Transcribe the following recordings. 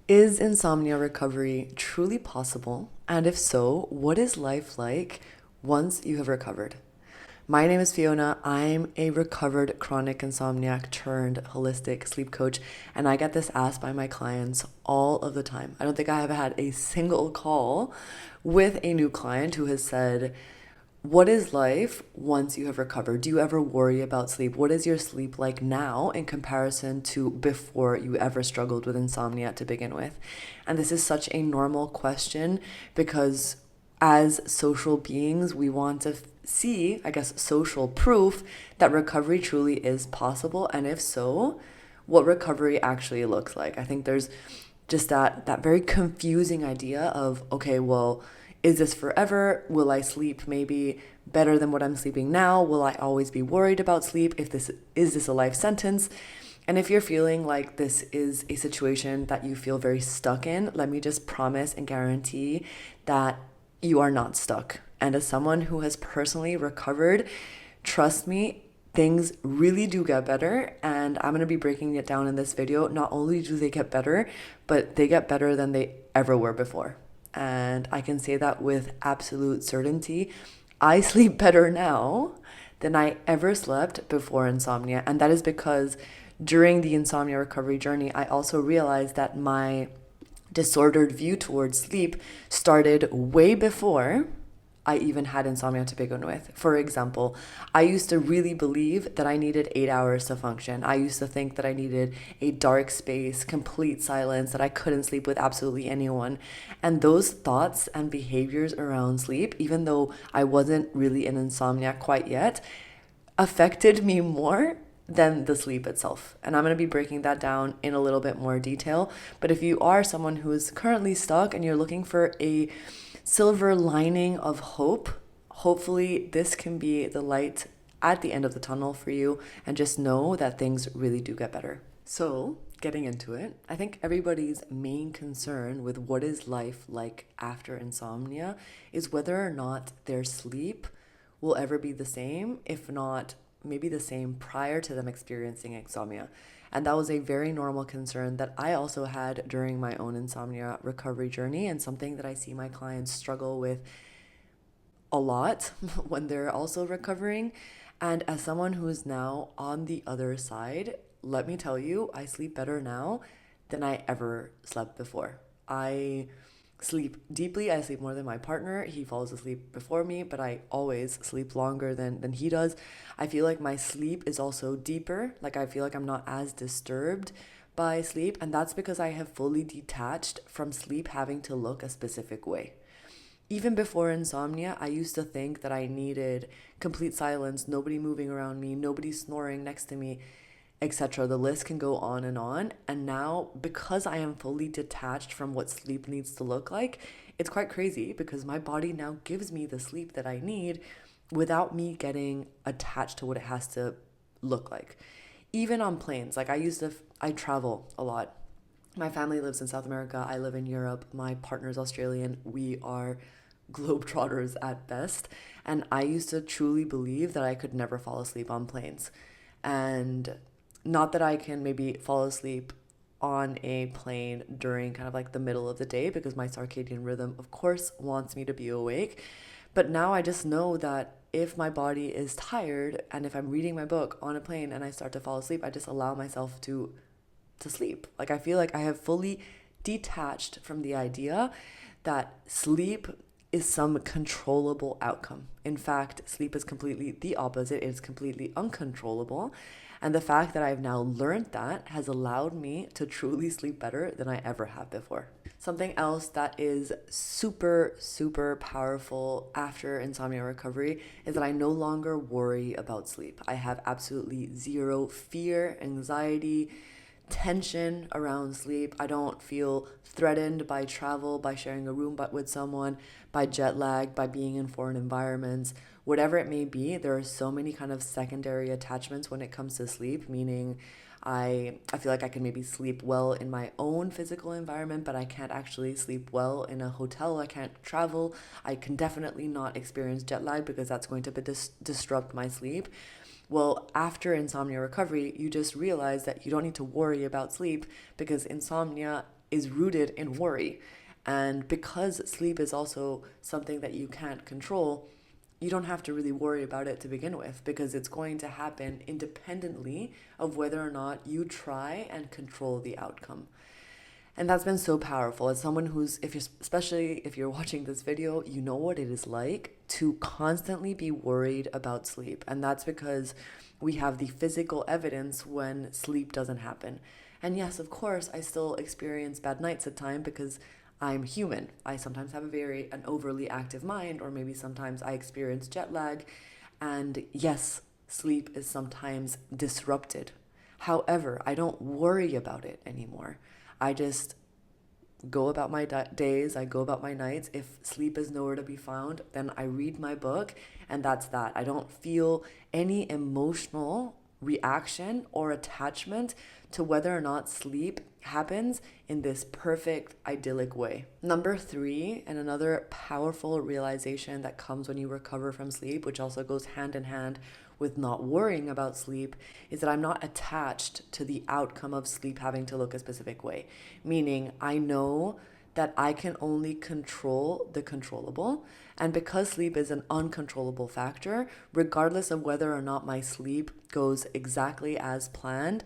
Is insomnia recovery truly possible? And if so, what is life like once you have recovered? My name is Fiona. I'm a recovered chronic insomniac turned holistic sleep coach, and I get this asked by my clients all of the time. I don't think I have had a single call with a new client who has said, what is life once you have recovered? Do you ever worry about sleep? What is your sleep like now in comparison to before you ever struggled with insomnia to begin with? And this is such a normal question because as social beings, we want to see, I guess, social proof that recovery truly is possible. And if so, what recovery actually looks like. I think there's just that very confusing idea of, okay, well, is this forever? Will I sleep maybe better than what I'm sleeping now? Will I always be worried about sleep? If this is this a life sentence? And if you're feeling like this is a situation that you feel very stuck in, let me just promise and guarantee that you are not stuck. And as someone who has personally recovered, trust me, things really do get better. And I'm going to be breaking it down in this video. Not only do they get better, but they get better than they ever were before. And I can say that with absolute certainty. I sleep better now than I ever slept before insomnia. And that is because during the insomnia recovery journey, I also realized that my disordered view towards sleep started way before I even had insomnia to begin with. For example, I used to really believe that I needed 8 hours to function. I used to think that I needed a dark space, complete silence, that I couldn't sleep with absolutely anyone. And those thoughts and behaviors around sleep, even though I wasn't really an insomniac quite yet, affected me more than the sleep itself. And I'm going to be breaking that down in a little bit more detail. But if you are someone who is currently stuck and you're looking for a silver lining of hope, hopefully this can be the light at the end of the tunnel for you, and just know that things really do get better. So, getting into it, I think everybody's main concern with what is life like after insomnia is whether or not their sleep will ever be the same, if not maybe the same prior to them experiencing insomnia. And that was a very normal concern that I also had during my own insomnia recovery journey, and something that I see my clients struggle with a lot when they're also recovering. And as someone who's now on the other side, let me tell you, I sleep better now than I ever slept before. I sleep deeply. I sleep more than my partner. He falls asleep before me, but I always sleep longer than he does. I feel like my sleep is also deeper. Like I feel like I'm not as disturbed by sleep. And that's because I have fully detached from sleep having to look a specific way. Even before insomnia, I used to think that I needed complete silence, nobody moving around me, nobody snoring next to me, etc. The list can go on and on. And now, because I am fully detached from what sleep needs to look like, it's quite crazy because my body now gives me the sleep that I need without me getting attached to what it has to look like. Even on planes, like I travel a lot. My family lives in South America. I live in Europe. My partner's Australian. We are globetrotters at best. And I used to truly believe that I could never fall asleep on planes. And not that I can maybe fall asleep on a plane during kind of like the middle of the day, because my circadian rhythm, of course, wants me to be awake. But now I just know that if my body is tired and if I'm reading my book on a plane and I start to fall asleep, I just allow myself to sleep. Like I feel like I have fully detached from the idea that sleep is some controllable outcome. In fact, sleep is completely the opposite. It's completely uncontrollable. And the fact that I've now learned that has allowed me to truly sleep better than I ever have before. Something else that is super, super powerful after insomnia recovery is that I no longer worry about sleep. I have absolutely zero fear, anxiety, tension around sleep. I don't feel threatened by travel, by sharing a room with someone, by jet lag, by being in foreign environments. Whatever it may be, there are so many kind of secondary attachments when it comes to sleep, meaning I feel like I can maybe sleep well in my own physical environment, but I can't actually sleep well in a hotel. I can't travel. I can definitely not experience jet lag because that's going to disrupt my sleep. Well, after insomnia recovery, you just realize that you don't need to worry about sleep because insomnia is rooted in worry. And because sleep is also something that you can't control, you don't have to really worry about it to begin with, because it's going to happen independently of whether or not you try and control the outcome. And that's been so powerful. As someone who's, especially if you're watching this video, you know what it is like to constantly be worried about sleep. And that's because we have the physical evidence when sleep doesn't happen. And yes, of course, I still experience bad nights at times because I'm human. I sometimes have an overly active mind, or maybe sometimes I experience jet lag. And yes, sleep is sometimes disrupted. However, I don't worry about it anymore. I just go about my days, I go about my nights. If sleep is nowhere to be found, then I read my book, and that's that. I don't feel any emotional reaction or attachment to whether or not sleep happens in this perfect, idyllic way. Number 3, and another powerful realization that comes when you recover from sleep, which also goes hand in hand with not worrying about sleep, is that I'm not attached to the outcome of sleep having to look a specific way. Meaning, I know that I can only control the controllable. And because sleep is an uncontrollable factor, regardless of whether or not my sleep goes exactly as planned,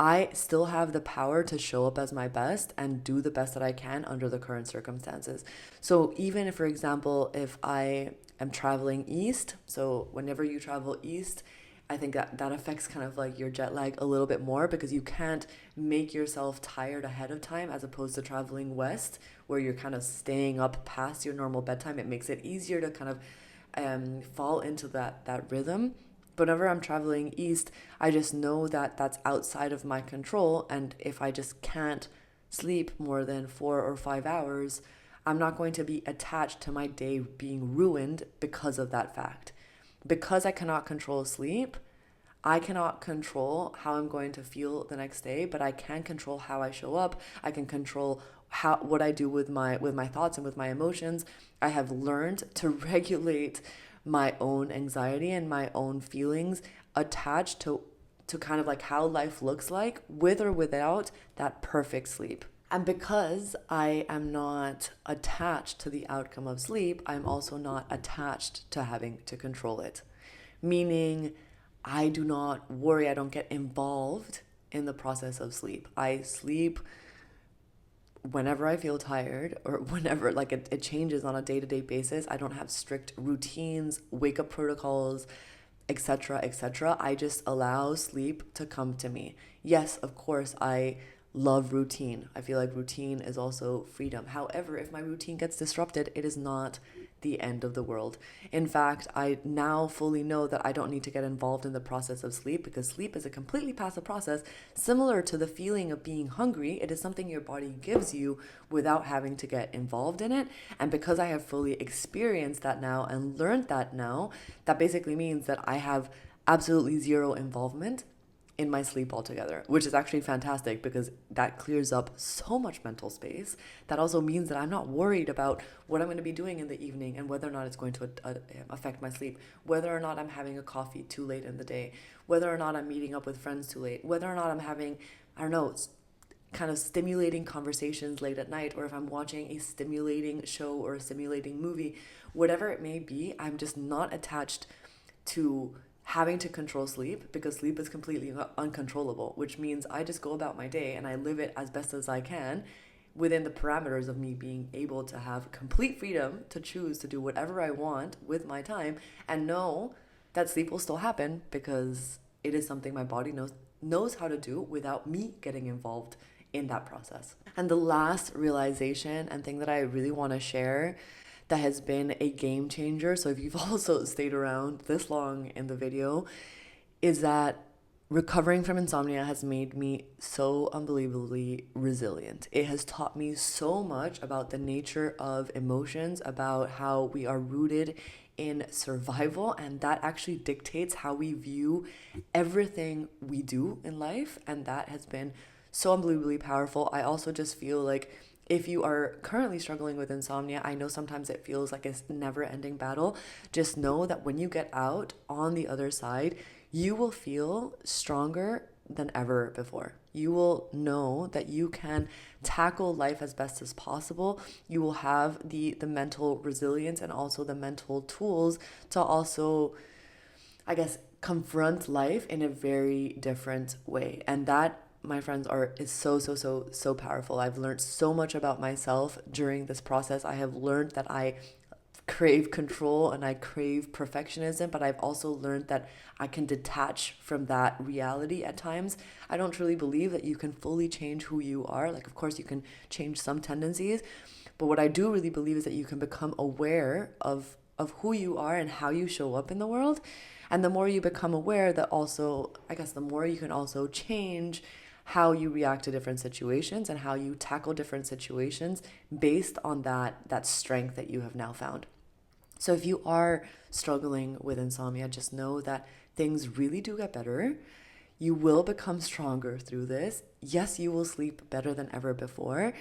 I still have the power to show up as my best and do the best that I can under the current circumstances. So even if, for example, if I am traveling east, so whenever you travel east, I think that affects kind of like your jet lag a little bit more, because you can't make yourself tired ahead of time, as opposed to traveling west where you're kind of staying up past your normal bedtime. It makes it easier to kind of fall into that rhythm. But whenever I'm traveling east, I just know that that's outside of my control. And if I just can't sleep more than 4 or 5 hours, I'm not going to be attached to my day being ruined because of that fact. Because I cannot control sleep, I cannot control how I'm going to feel the next day, but I can control how I show up. I can control what I do with my thoughts and with my emotions. I have learned to regulate my own anxiety and my own feelings attached to kind of like how life looks like, with or without that perfect sleep. And because I am not attached to the outcome of sleep, I'm also not attached to having to control it. Meaning, I do not worry, I don't get involved in the process of sleep. I sleep whenever I feel tired, or whenever, like it changes on a day-to-day basis. I don't have strict routines, wake-up protocols, etc., etc. I just allow sleep to come to me. Yes, of course, I love routine. I feel like routine is also freedom. However, if my routine gets disrupted, it is not the end of the world. In fact, I now fully know that I don't need to get involved in the process of sleep, because sleep is a completely passive process, similar to the feeling of being hungry. It is something your body gives you without having to get involved in it. And because I have fully experienced that now and learned that now, that basically means that I have absolutely zero involvement in my sleep altogether, which is actually fantastic, because that clears up so much mental space. That also means that I'm not worried about what I'm going to be doing in the evening and whether or not it's going to affect my sleep, whether or not I'm having a coffee too late in the day, whether or not I'm meeting up with friends too late, whether or not I'm having, I don't know, kind of stimulating conversations late at night, or if I'm watching a stimulating show or a stimulating movie, whatever it may be. I'm just not attached to having to control sleep, because sleep is completely uncontrollable, which means I just go about my day and I live it as best as I can within the parameters of me being able to have complete freedom to choose to do whatever I want with my time, and know that sleep will still happen, because it is something my body knows how to do without me getting involved in that process. And the last realization and thing that I really want to share that has been a game changer, so if you've also stayed around this long in the video, is that recovering from insomnia has made me so unbelievably resilient. It has taught me so much about the nature of emotions, about how we are rooted in survival, and that actually dictates how we view everything we do in life. And that has been so unbelievably powerful. I also just feel like, if you are currently struggling with insomnia, I know sometimes it feels like a never-ending battle. Just know that when you get out on the other side, you will feel stronger than ever before. You will know that you can tackle life as best as possible. You will have the mental resilience and also the mental tools to also, I guess, confront life in a very different way. And that, my friends, is so powerful. I've learned so much about myself during this process. I have learned that I crave control and I crave perfectionism, but I've also learned that I can detach from that reality at times. I don't truly believe that you can fully change who you are. Like, of course, you can change some tendencies, but what I do really believe is that you can become aware of who you are and how you show up in the world. And the more you become aware, that also, I guess, the more you can also change how you react to different situations and how you tackle different situations based on that strength that you have now found. So if you are struggling with insomnia, just know that things really do get better. You will become stronger through this. Yes, you will sleep better than ever before.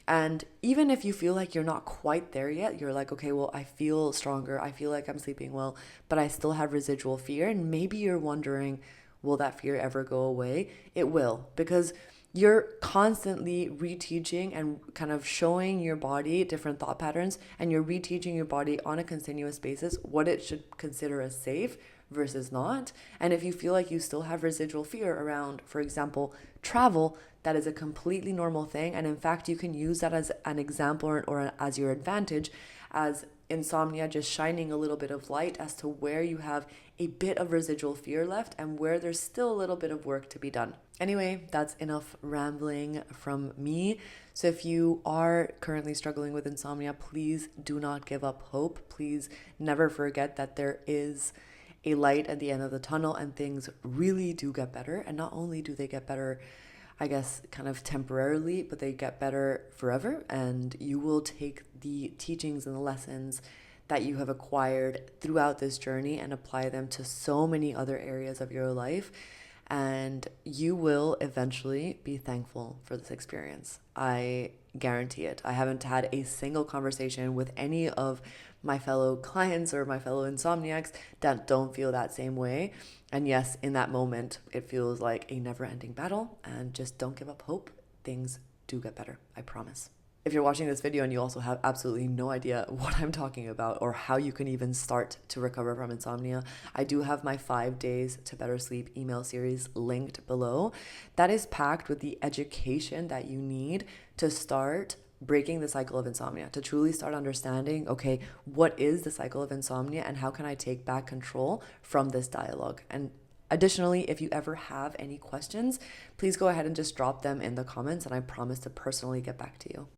And even if you feel like you're not quite there yet, you're like, okay, well, I feel stronger. I feel like I'm sleeping well, but I still have residual fear. And maybe you're wondering, will that fear ever go away? It will, because you're constantly reteaching and kind of showing your body different thought patterns, and you're reteaching your body on a continuous basis what it should consider as safe versus not. And if you feel like you still have residual fear around, for example, travel, that is a completely normal thing. And in fact, you can use that as an example or as your advantage, as insomnia just shining a little bit of light as to where you have a bit of residual fear left and where there's still a little bit of work to be done. Anyway, that's enough rambling from me. So if you are currently struggling with insomnia, please do not give up hope. Please never forget that there is a light at the end of the tunnel and things really do get better. And not only do they get better, I guess, kind of temporarily, but they get better forever. And you will take the teachings and the lessons that you have acquired throughout this journey and apply them to so many other areas of your life. And you will eventually be thankful for this experience. I guarantee it. I haven't had a single conversation with any of my fellow clients or my fellow insomniacs that don't feel that same way. And yes, in that moment, it feels like a never-ending battle. And just don't give up hope. Things do get better. I promise. If you're watching this video and you also have absolutely no idea what I'm talking about or how you can even start to recover from insomnia, I do have my 5 days to better sleep email series linked below. That is packed with the education that you need to start breaking the cycle of insomnia, to truly start understanding, okay, what is the cycle of insomnia and how can I take back control from this dialogue? And additionally, if you ever have any questions, please go ahead and just drop them in the comments and I promise to personally get back to you.